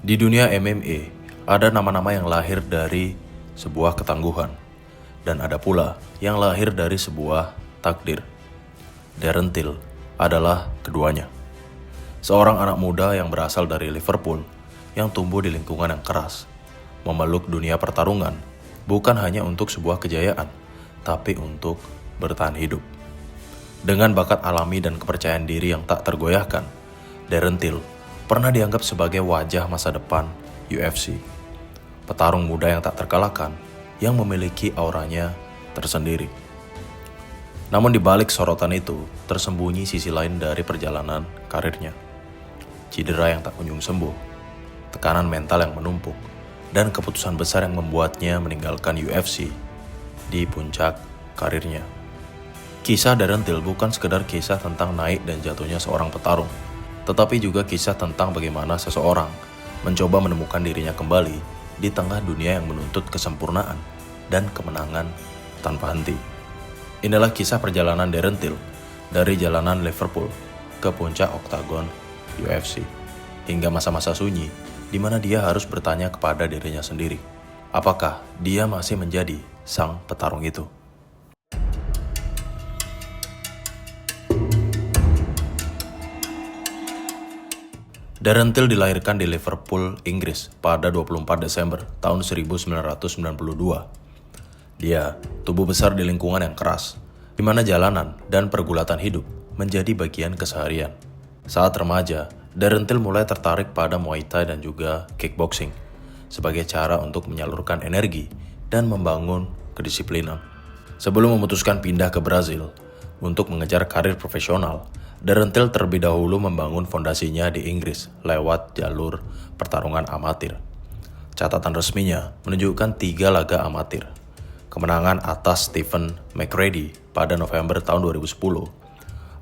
Di dunia MMA, ada nama-nama yang lahir dari sebuah ketangguhan, dan ada pula yang lahir dari sebuah takdir. Darren Till adalah keduanya. Seorang anak muda yang berasal dari Liverpool, yang tumbuh di lingkungan yang keras, memeluk dunia pertarungan bukan hanya untuk sebuah kejayaan, tapi untuk bertahan hidup. Dengan bakat alami dan kepercayaan diri yang tak tergoyahkan, Darren Till pernah dianggap sebagai wajah masa depan UFC. Petarung muda yang tak terkalahkan, yang memiliki auranya tersendiri. Namun di balik sorotan itu, tersembunyi sisi lain dari perjalanan karirnya. Cedera yang tak kunjung sembuh, tekanan mental yang menumpuk, dan keputusan besar yang membuatnya meninggalkan UFC di puncak karirnya. Kisah Darren Till bukan sekedar kisah tentang naik dan jatuhnya seorang petarung, tetapi juga kisah tentang bagaimana seseorang mencoba menemukan dirinya kembali di tengah dunia yang menuntut kesempurnaan dan kemenangan tanpa henti. Inilah kisah perjalanan Darren Till dari jalanan Liverpool ke puncak oktagon UFC, hingga masa-masa sunyi di mana dia harus bertanya kepada dirinya sendiri, apakah dia masih menjadi sang petarung itu? Darren Till dilahirkan di Liverpool, Inggris pada 24 Desember tahun 1992. Dia tumbuh besar di lingkungan yang keras, di mana jalanan dan pergulatan hidup menjadi bagian keseharian. Saat remaja, Darren Till mulai tertarik pada Muay Thai dan juga kickboxing sebagai cara untuk menyalurkan energi dan membangun kedisiplinan. Sebelum memutuskan pindah ke Brazil untuk mengejar karir profesional, Darren Till terlebih dahulu membangun fondasinya di Inggris lewat jalur pertarungan amatir. Catatan resminya menunjukkan 3 laga amatir. Kemenangan atas Stephen McGrady pada November tahun 2010,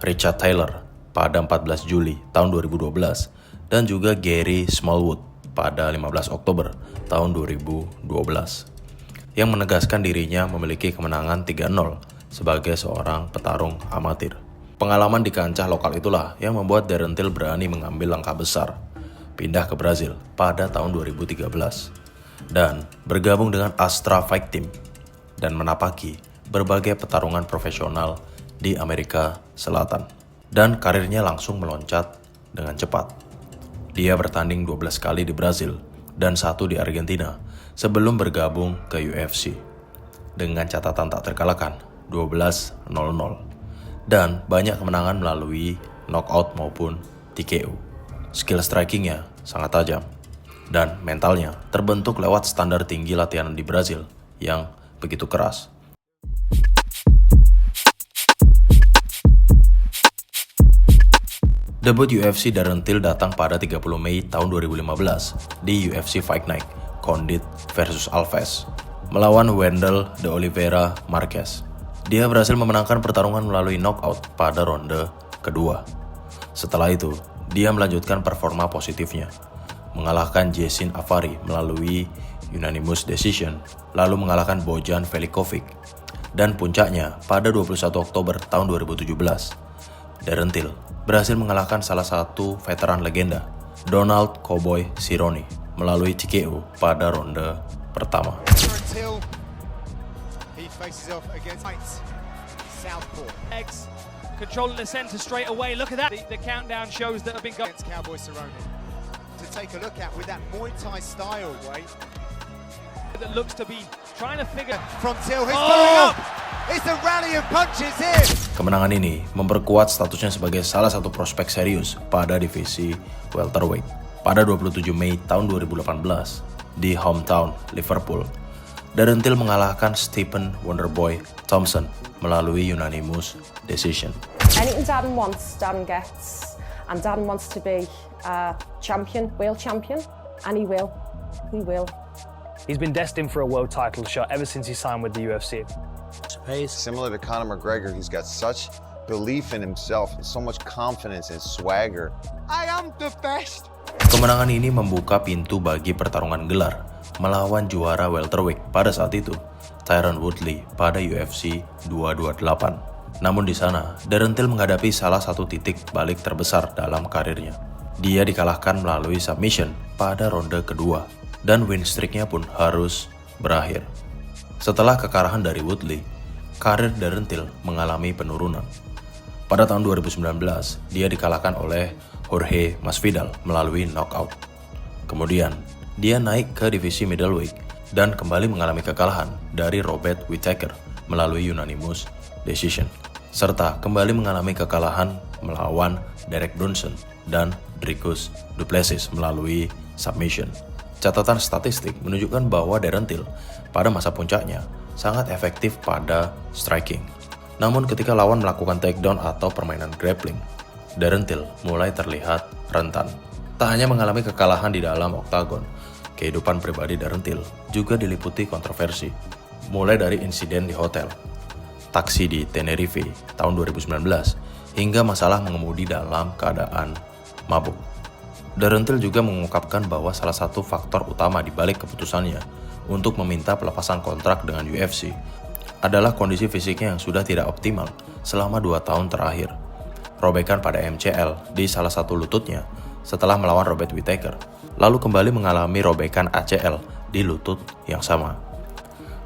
Richard Taylor pada 14 Juli tahun 2012, dan juga Gary Smallwood pada 15 Oktober tahun 2012, yang menegaskan dirinya memiliki kemenangan 3-0 sebagai seorang petarung amatir. Pengalaman di kancah lokal itulah yang membuat Darren Till berani mengambil langkah besar, pindah ke Brazil pada tahun 2013, dan bergabung dengan Astra Fight Team, dan menapaki berbagai pertarungan profesional di Amerika Selatan. Dan karirnya langsung meloncat dengan cepat. Dia bertanding 12 kali di Brazil dan 1 di Argentina sebelum bergabung ke UFC. Dengan catatan tak terkalahkan, 12-0-0. Dan banyak kemenangan melalui knockout maupun TKO. Skill strikingnya sangat tajam, dan mentalnya terbentuk lewat standar tinggi latihan di Brazil yang begitu keras. Debut UFC Darren Till datang pada 30 Mei tahun 2015 di UFC Fight Night, Condit vs Alves, melawan Wendell de Oliveira Marquez. Dia berhasil memenangkan pertarungan melalui knockout pada ronde kedua. Setelah itu, dia melanjutkan performa positifnya, mengalahkan Jason Avari melalui unanimous decision, lalu mengalahkan Bojan Velikovic, dan puncaknya pada 21 Oktober tahun 2017, Darren Till berhasil mengalahkan salah satu veteran legenda, Donald Cowboy Cerrone, melalui TKO pada ronde pertama. Faces off against Southpaw. Eggs controlling the center straight away. Look at that. The countdown shows that have been going against Cowboy Cerrone. To take a look at with that Muay Thai style way. That looks to be trying to figure from Till. He's pulling up. It's a rally of punches here. Kemenangan ini memperkuat statusnya sebagai salah satu prospek serius pada divisi welterweight. Pada 27 Mei tahun 2018 di hometown Liverpool, Darren Till mengalahkan Stephen Wonderboy Thompson melalui unanimous decision. Anything Darren wants, Darren gets. And Darren wants to be champion, world champion, and he will. He will. He's been destined for a world title shot ever since he signed with the UFC. Similar to Conor McGregor, he's got such belief in himself, so much confidence and swagger. I am the best. Kemenangan ini membuka pintu bagi pertarungan gelar melawan juara welterweight pada saat itu, Tyron Woodley, pada UFC 228. Namun di sana, Darren Till menghadapi salah satu titik balik terbesar dalam karirnya. dia dikalahkan melalui submission pada ronde kedua dan win streaknya pun harus berakhir. Setelah kekalahan dari Woodley, karir Darren Till mengalami penurunan. Pada tahun 2019, dia dikalahkan oleh Jorge Masvidal melalui knockout. Kemudian, dia naik ke divisi middleweight dan kembali mengalami kekalahan dari Robert Whittaker melalui unanimous decision, serta kembali mengalami kekalahan melawan Derek Brunson dan Dricus du Plessis melalui submission. Catatan statistik menunjukkan bahwa Darren Till pada masa puncaknya sangat efektif pada striking. Namun ketika lawan melakukan takedown atau permainan grappling, Darren Till mulai terlihat rentan. Tak hanya mengalami kekalahan di dalam oktagon, kehidupan pribadi Darren Till juga diliputi kontroversi, mulai dari insiden di hotel, taksi di Tenerife tahun 2019, hingga masalah mengemudi dalam keadaan mabuk. Darren Till juga mengungkapkan bahwa salah satu faktor utama di balik keputusannya untuk meminta pelepasan kontrak dengan UFC adalah kondisi fisiknya yang sudah tidak optimal selama 2 tahun terakhir. Robekan pada MCL di salah satu lututnya setelah melawan Robert Whittaker, lalu kembali mengalami robekan ACL di lutut yang sama.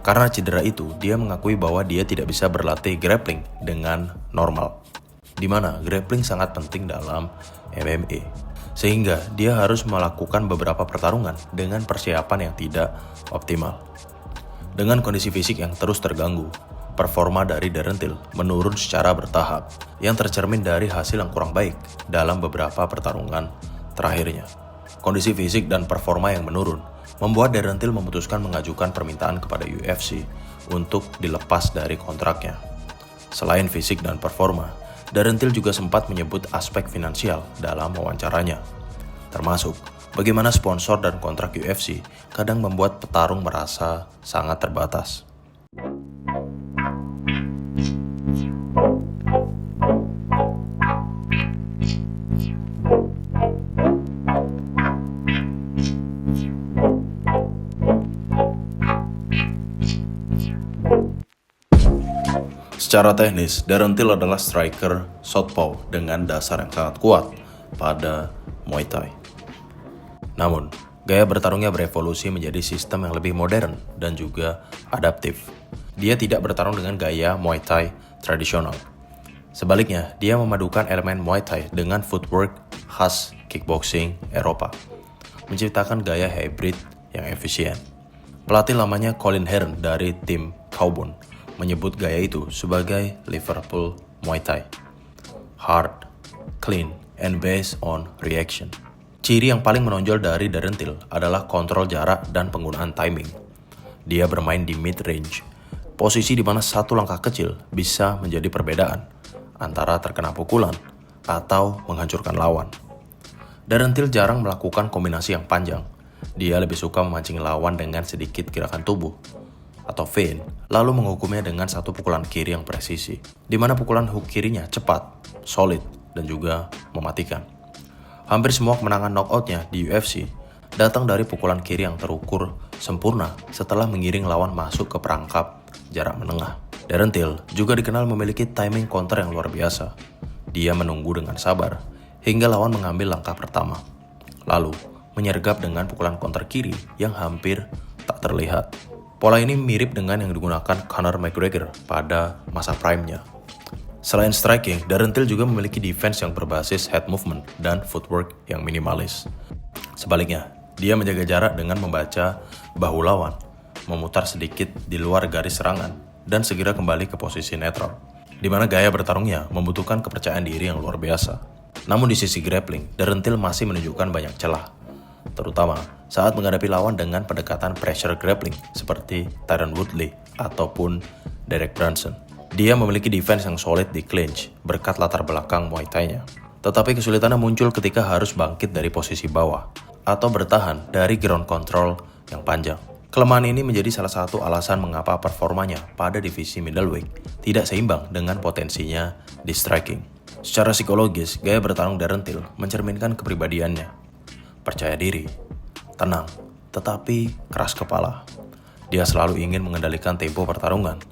Karena cedera itu, dia mengakui bahwa dia tidak bisa berlatih grappling dengan normal, di mana grappling sangat penting dalam MMA. Sehingga dia harus melakukan beberapa pertarungan dengan persiapan yang tidak optimal. Dengan kondisi fisik yang terus terganggu, performa dari Darren Till menurun secara bertahap, yang tercermin dari hasil yang kurang baik dalam beberapa pertarungan terakhirnya. Kondisi fisik dan performa yang menurun membuat Darren Till memutuskan mengajukan permintaan kepada UFC untuk dilepas dari kontraknya. Selain fisik dan performa, Darren Till juga sempat menyebut aspek finansial dalam wawancaranya, termasuk bagaimana sponsor dan kontrak UFC kadang membuat petarung merasa sangat terbatas. Secara teknis, Darren Till adalah striker southpaw dengan dasar yang sangat kuat pada Muay Thai. Namun, gaya bertarungnya berevolusi menjadi sistem yang lebih modern dan juga adaptif. Dia tidak bertarung dengan gaya Muay Thai tradisional. Sebaliknya, dia memadukan elemen Muay Thai dengan footwork khas kickboxing Eropa, menciptakan gaya hybrid yang efisien. Pelatih lamanya Colin Hearn dari tim Cowboy menyebut gaya itu sebagai Liverpool Muay Thai. Hard, clean, and based on reaction. Ciri yang paling menonjol dari Darren Till adalah kontrol jarak dan penggunaan timing. Dia bermain di mid-range, posisi di mana satu langkah kecil bisa menjadi perbedaan antara terkena pukulan atau menghancurkan lawan. Darren Till jarang melakukan kombinasi yang panjang. Dia lebih suka memancing lawan dengan sedikit gerakan tubuh atau feint, lalu menghukumnya dengan satu pukulan kiri yang presisi, di mana pukulan hook kirinya cepat, solid, dan juga mematikan. Hampir semua kemenangan knockoutnya di UFC datang dari pukulan kiri yang terukur sempurna setelah mengiring lawan masuk ke perangkap jarak menengah. Darren Till juga dikenal memiliki timing counter yang luar biasa. Dia menunggu dengan sabar hingga lawan mengambil langkah pertama, lalu menyergap dengan pukulan counter kiri yang hampir tak terlihat. Pola ini mirip dengan yang digunakan Conor McGregor pada masa prime-nya. Selain striking, Darren Till juga memiliki defense yang berbasis head movement dan footwork yang minimalis. Sebaliknya, dia menjaga jarak dengan membaca bahu lawan, memutar sedikit di luar garis serangan, dan segera kembali ke posisi netral, di mana gaya bertarungnya membutuhkan kepercayaan diri yang luar biasa. Namun di sisi grappling, Darren Till masih menunjukkan banyak celah, terutama saat menghadapi lawan dengan pendekatan pressure grappling seperti Tyron Woodley ataupun Derek Brunson. Dia memiliki defense yang solid di clinch berkat latar belakang Muay Thai-nya. Tetapi kesulitannya muncul ketika harus bangkit dari posisi bawah atau bertahan dari ground control yang panjang. Kelemahan ini menjadi salah satu alasan mengapa performanya pada divisi middleweight tidak seimbang dengan potensinya di striking. Secara psikologis, gaya bertarung Darren Till mencerminkan kepribadiannya. Percaya diri, tenang, tetapi keras kepala. Dia selalu ingin mengendalikan tempo pertarungan,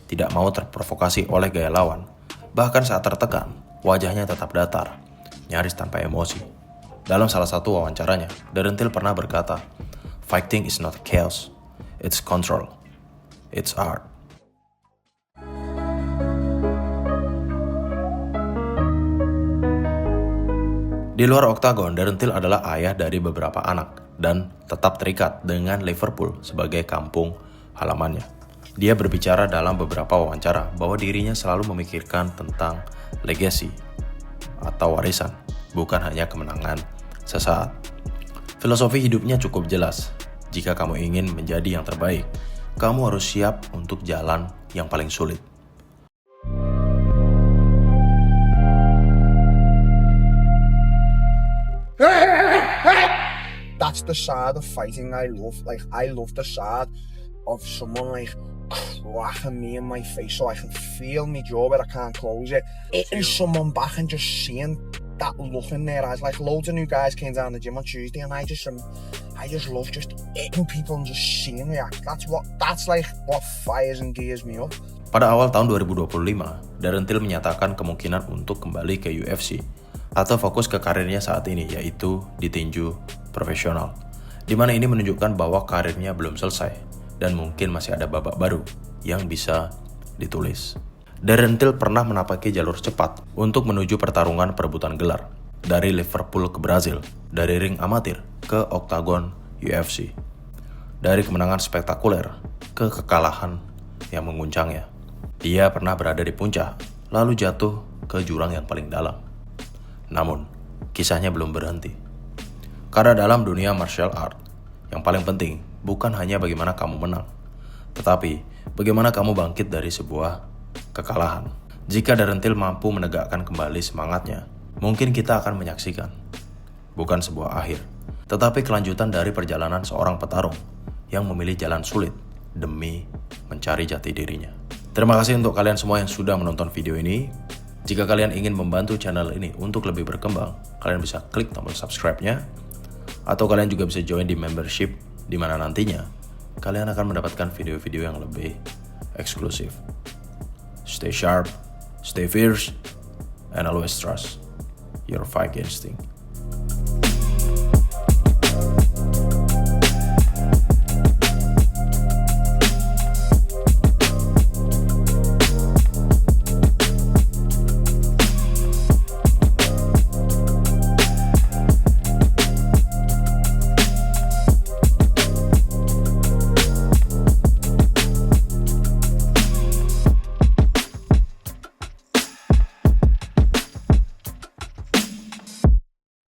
tidak mau terprovokasi oleh gaya lawan. Bahkan saat tertekan, wajahnya tetap datar, nyaris tanpa emosi. Dalam salah satu wawancaranya, Darren Till pernah berkata, "Fighting is not chaos, it's control, it's art." Di luar oktagon, Darren Till adalah ayah dari beberapa anak dan tetap terikat dengan Liverpool sebagai kampung halamannya. Dia berbicara dalam beberapa wawancara bahwa dirinya selalu memikirkan tentang legacy atau warisan, bukan hanya kemenangan sesaat. Filosofi hidupnya cukup jelas. Jika kamu ingin menjadi yang terbaik, kamu harus siap untuk jalan yang paling sulit. That's the side of fighting I love. Like, I love the side of someone like cracking me in my face so I can feel my jaw but I can't close it. Hitting someone back and just seeing that look in their eyes. Like, loads of new guys came down the gym on Tuesday and I just love just hitting people and just seeing react. That's like what fires and gears me up. Pada awal tahun 2025, Darren Till menyatakan kemungkinan untuk kembali ke UFC atau fokus ke karirnya saat ini, yaitu di tinju profesional, di mana ini menunjukkan bahwa karirnya belum selesai dan mungkin masih ada babak baru yang bisa ditulis. Darren Till pernah menapaki jalur cepat untuk menuju pertarungan perebutan gelar, dari Liverpool ke Brazil, dari ring amatir ke oktagon UFC, dari kemenangan spektakuler ke kekalahan yang mengguncangnya. Dia pernah berada di puncak, lalu jatuh ke jurang yang paling dalam. Namun, kisahnya belum berhenti. Karena dalam dunia martial art, yang paling penting bukan hanya bagaimana kamu menang, tetapi bagaimana kamu bangkit dari sebuah kekalahan. Jika Darren Till mampu menegakkan kembali semangatnya, mungkin kita akan menyaksikan bukan sebuah akhir, tetapi kelanjutan dari perjalanan seorang petarung yang memilih jalan sulit demi mencari jati dirinya. Terima kasih untuk kalian semua yang sudah menonton video ini. Jika kalian ingin membantu channel ini untuk lebih berkembang, kalian bisa klik tombol subscribe-nya, atau kalian juga bisa join di membership, di mana nantinya kalian akan mendapatkan video-video yang lebih eksklusif. Stay sharp, stay fierce, and always trust your fight instinct.